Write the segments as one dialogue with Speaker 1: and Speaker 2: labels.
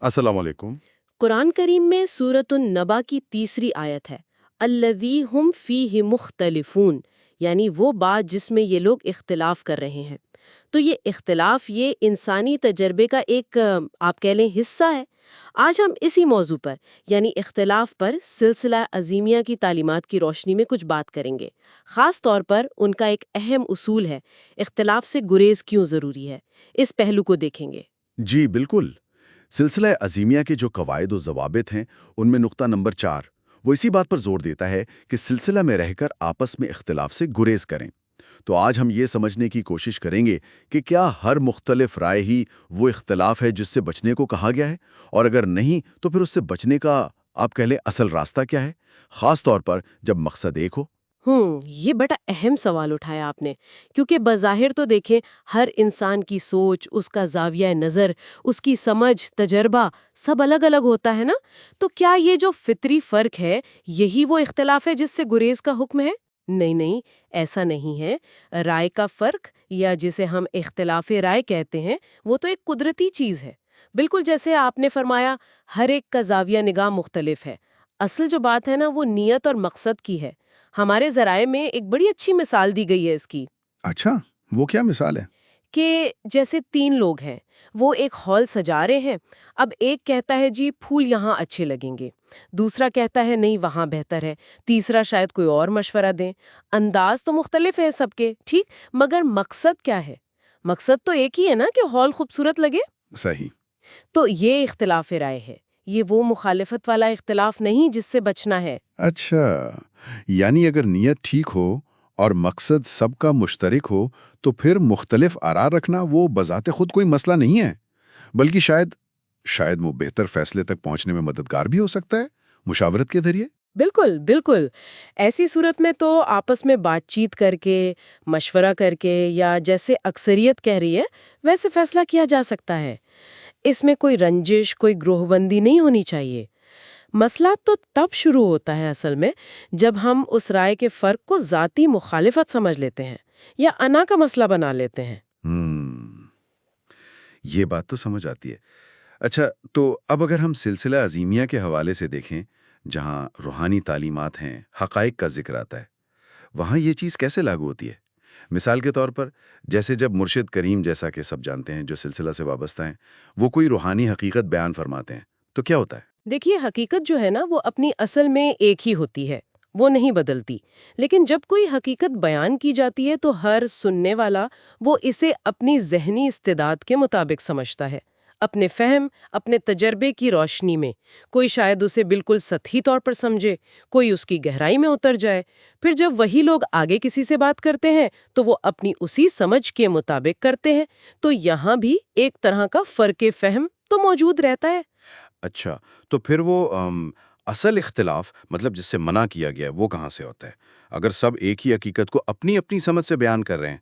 Speaker 1: السلام علیکم۔
Speaker 2: قرآن کریم میں سورۃ النبا کی تیسری آیت ہے، الذی ہم فیہ مختلفون، یعنی وہ بات جس میں یہ لوگ اختلاف کر رہے ہیں۔ تو یہ اختلاف یہ انسانی تجربے کا ایک آپ کہہ لیں حصہ ہے۔ آج ہم اسی موضوع پر یعنی اختلاف پر سلسلہ عظیمیہ کی تعلیمات کی روشنی میں کچھ بات کریں گے۔ خاص طور پر ان کا ایک اہم اصول ہے، اختلاف سے گریز کیوں ضروری ہے، اس پہلو کو دیکھیں گے۔
Speaker 1: جی بالکل۔ سلسلہ عظیمیہ کے جو قواعد و ضوابط ہیں ان میں نقطہ نمبر 4 وہ اسی بات پر زور دیتا ہے کہ سلسلہ میں رہ کر آپس میں اختلاف سے گریز کریں۔ تو آج ہم یہ سمجھنے کی کوشش کریں گے کہ کیا ہر مختلف رائے ہی وہ اختلاف ہے جس سے بچنے کو کہا گیا ہے، اور اگر نہیں تو پھر اس سے بچنے کا آپ کہہ لیں اصل راستہ کیا ہے، خاص طور پر جب مقصد ایک ہو۔
Speaker 2: یہ بڑا اہم سوال اٹھایا آپ نے، کیونکہ بظاہر تو دیکھیں ہر انسان کی سوچ، اس کا زاویہ نظر، اس کی سمجھ، تجربہ سب الگ الگ ہوتا ہے نا؟ تو کیا یہ جو فطری فرق ہے یہی وہ اختلاف ہے جس سے گریز کا حکم ہے؟ نہیں نہیں، ایسا نہیں ہے۔ رائے کا فرق یا جسے ہم اختلاف رائے کہتے ہیں وہ تو ایک قدرتی چیز ہے، بالکل جیسے آپ نے فرمایا ہر ایک کا زاویہ نگاہ مختلف ہے۔ اصل جو بات ہے نا وہ نیت اور مقصد کی ہے۔ ہمارے ذرائع میں ایک بڑی اچھی مثال دی گئی ہے اس کی،
Speaker 1: اچھا، وہ کیا مثال ہے؟
Speaker 2: کہ جیسے تین لوگ ہیں، وہ ایک ہال سجا رہے ہیں۔ اب ایک کہتا ہے جی پھول یہاں اچھے لگیں گے، دوسرا کہتا ہے نہیں وہاں بہتر ہے، تیسرا شاید کوئی اور مشورہ دیں۔ انداز تو مختلف ہیں سب کے، ٹھیک، مگر مقصد کیا ہے؟ مقصد تو ایک ہی ہے نا کہ ہال خوبصورت لگے۔
Speaker 1: صحیح۔
Speaker 2: تو یہ اختلاف رائے ہے، یہ وہ مخالفت والا اختلاف نہیں جس سے بچنا ہے۔
Speaker 1: اچھا، یعنی اگر نیت ٹھیک ہو اور مقصد سب کا مشترک ہو تو پھر مختلف آراء رکھنا وہ بذات خود کوئی مسئلہ نہیں ہے، بلکہ شاید وہ بہتر فیصلے تک پہنچنے میں مددگار بھی ہو سکتا ہے، مشاورت کے ذریعے۔
Speaker 2: بالکل بالکل، ایسی صورت میں تو آپس میں بات چیت کر کے، مشورہ کر کے، یا جیسے اکثریت کہہ رہی ہے ویسے فیصلہ کیا جا سکتا ہے۔ اس میں کوئی رنجش، کوئی گروہ بندی نہیں ہونی چاہیے۔ مسئلہ تو تب شروع ہوتا ہے اصل میں جب ہم اس رائے کے فرق کو ذاتی مخالفت سمجھ لیتے ہیں یا انا کا مسئلہ بنا لیتے ہیں۔
Speaker 1: یہ بات تو سمجھ آتی ہے۔ اچھا، تو اب اگر ہم سلسلہ عظیمیہ کے حوالے سے دیکھیں، جہاں روحانی تعلیمات ہیں، حقائق کا ذکر آتا ہے، وہاں یہ چیز کیسے لاگو ہوتی ہے؟ مثال کے طور پر جیسے جب مرشد کریم، جیسا کہ سب جانتے ہیں جو سلسلہ سے وابستہ ہیں، وہ کوئی روحانی حقیقت بیان فرماتے ہیں تو کیا ہوتا ہے؟
Speaker 2: دیکھیے حقیقت جو ہے نا وہ اپنی اصل میں ایک ہی ہوتی ہے، وہ نہیں بدلتی۔ لیکن جب کوئی حقیقت بیان کی جاتی ہے تو ہر سننے والا وہ اسے اپنی ذہنی استعداد کے مطابق سمجھتا ہے، اپنے فہم، اپنے تجربے کی روشنی میں۔ کوئی شاید اسے بالکل سطحی طور پر سمجھے، کوئی اس کی گہرائی میں اتر جائے۔ پھر جب وہی لوگ آگے کسی سے بات کرتے ہیں تو وہ اپنی اسی سمجھ کے مطابق کرتے ہیں۔ تو یہاں بھی ایک طرح کا فرق فہم تو موجود رہتا ہے۔
Speaker 1: اچھا، تو پھر وہ اصل اختلاف مطلب جس سے منع کیا گیا ہے وہ کہاں سے ہوتا ہے، اگر سب ایک ہی حقیقت کو اپنی اپنی سمجھ سے بیان کر رہے ہیں؟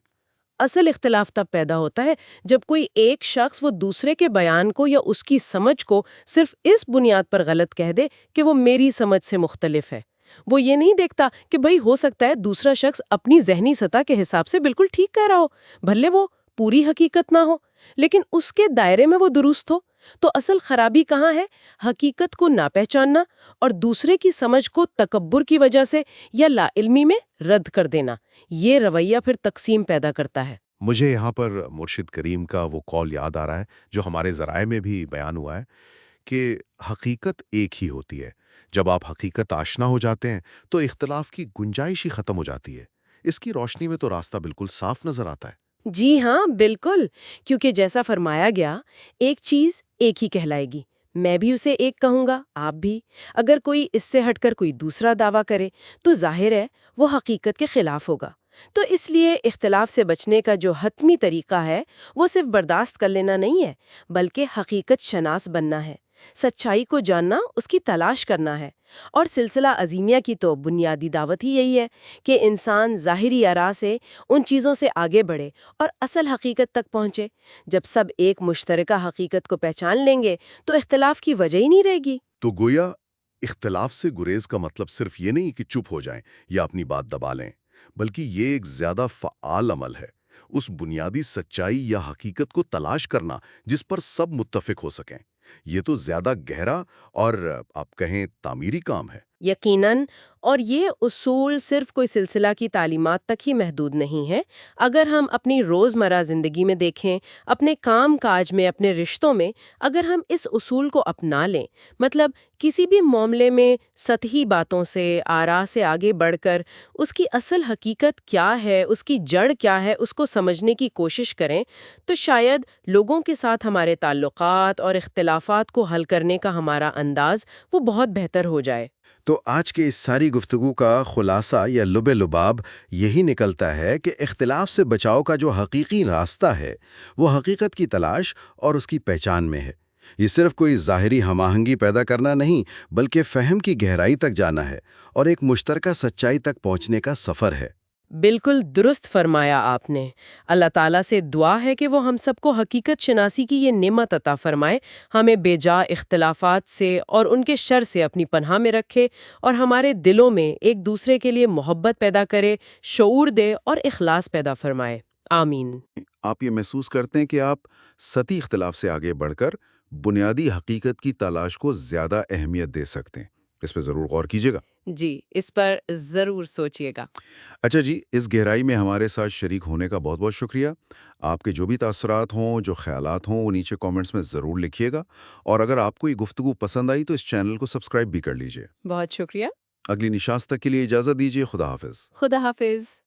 Speaker 2: اصل اختلاف تب پیدا ہوتا ہے جب کوئی ایک شخص وہ دوسرے کے بیان کو یا اس کی سمجھ کو صرف اس بنیاد پر غلط کہہ دے کہ وہ میری سمجھ سے مختلف ہے۔ وہ یہ نہیں دیکھتا کہ بھئی ہو سکتا ہے دوسرا شخص اپنی ذہنی سطح کے حساب سے بالکل ٹھیک کہہ رہا ہو، بھلے وہ پوری حقیقت نہ ہو لیکن اس کے دائرے میں وہ درست ہو۔ تو اصل خرابی کہاں ہے؟ حقیقت کو نہ پہچاننا اور دوسرے کی سمجھ کو تکبر کی وجہ سے یا لا علمی میں رد کر دینا۔ یہ رویہ پھر تقسیم پیدا کرتا ہے۔
Speaker 3: مجھے یہاں پر مرشد کریم کا وہ قول یاد آ رہا ہے جو ہمارے ذرائع میں بھی بیان ہوا ہے کہ حقیقت ایک ہی ہوتی ہے۔ جب آپ حقیقت آشنا ہو جاتے ہیں تو اختلاف کی گنجائش ہی ختم ہو جاتی ہے۔ اس کی روشنی میں تو راستہ بالکل صاف نظر آتا ہے۔
Speaker 2: جی ہاں بالکل، کیونکہ جیسا فرمایا گیا ایک چیز ایک ہی کہلائے گی، میں بھی اسے ایک کہوں گا، آپ بھی۔ اگر کوئی اس سے ہٹ کر کوئی دوسرا دعویٰ کرے تو ظاہر ہے وہ حقیقت کے خلاف ہوگا۔ تو اس لیے اختلاف سے بچنے کا جو حتمی طریقہ ہے وہ صرف برداشت کر لینا نہیں ہے، بلکہ حقیقت شناس بننا ہے، سچائی کو جاننا، اس کی تلاش کرنا ہے۔ اور سلسلہ عظیمیہ کی تو بنیادی دعوت ہی یہی ہے کہ انسان ظاہری آراء سے ان چیزوں سے آگے بڑھے اور اصل حقیقت تک پہنچے۔ جب سب ایک مشترکہ حقیقت کو پہچان لیں گے تو اختلاف کی وجہ ہی نہیں رہے گی۔
Speaker 3: تو گویا اختلاف سے گریز کا مطلب صرف یہ نہیں کہ چپ ہو جائیں یا اپنی بات دبا لیں، بلکہ یہ ایک زیادہ فعال عمل ہے، اس بنیادی سچائی یا حقیقت کو تلاش کرنا جس پر سب متفق ہو سکیں۔
Speaker 1: یہ تو زیادہ گہرا اور آپ کہیں تعمیری کام ہے۔
Speaker 2: یقیناً، اور یہ اصول صرف کوئی سلسلہ کی تعلیمات تک ہی محدود نہیں ہے۔ اگر ہم اپنی روزمرہ زندگی میں دیکھیں، اپنے کام کاج میں، اپنے رشتوں میں، اگر ہم اس اصول کو اپنا لیں، مطلب کسی بھی معاملے میں سطحی باتوں سے، آراء سے آگے بڑھ کر اس کی اصل حقیقت کیا ہے، اس کی جڑ کیا ہے، اس کو سمجھنے کی کوشش کریں، تو شاید لوگوں کے ساتھ ہمارے تعلقات اور اختلافات کو حل کرنے کا ہمارا انداز وہ بہت بہتر ہو جائے۔
Speaker 4: تو آج کے اس ساری گفتگو کا خلاصہ یا لب لباب یہی نکلتا ہے کہ اختلاف سے بچاؤ کا جو حقیقی راستہ ہے وہ حقیقت کی تلاش اور اس کی پہچان میں ہے۔ یہ صرف کوئی ظاہری ہم آہنگی پیدا کرنا نہیں، بلکہ فہم کی گہرائی تک جانا ہے اور ایک مشترکہ سچائی تک پہنچنے کا سفر ہے۔
Speaker 2: بالکل درست فرمایا آپ نے۔ اللہ تعالیٰ سے دعا ہے کہ وہ ہم سب کو حقیقت شناسی کی یہ نعمت عطا فرمائے، ہمیں بے جا اختلافات سے اور ان کے شر سے اپنی پناہ میں رکھے، اور ہمارے دلوں میں ایک دوسرے کے لیے محبت پیدا کرے، شعور دے اور اخلاص پیدا فرمائے۔ آمین۔
Speaker 1: آپ یہ محسوس کرتے ہیں کہ آپ سطحی اختلاف سے آگے بڑھ کر بنیادی حقیقت کی تلاش کو زیادہ اہمیت دے سکتے ہیں۔ اس پہ ضرور غور کیجیے گا۔
Speaker 2: جی، اس پر ضرور سوچئے گا۔
Speaker 1: اچھا جی، اس گہرائی میں ہمارے ساتھ شریک ہونے کا بہت بہت شکریہ۔ آپ کے جو بھی تاثرات ہوں، جو خیالات ہوں، وہ نیچے کامنٹس میں ضرور لکھیے گا، اور اگر آپ کو یہ گفتگو پسند آئی تو اس چینل کو سبسکرائب بھی کر لیجئے۔
Speaker 2: بہت شکریہ۔
Speaker 1: اگلی نشست تک کے لیے اجازت دیجیے۔ خدا حافظ۔
Speaker 2: خدا حافظ۔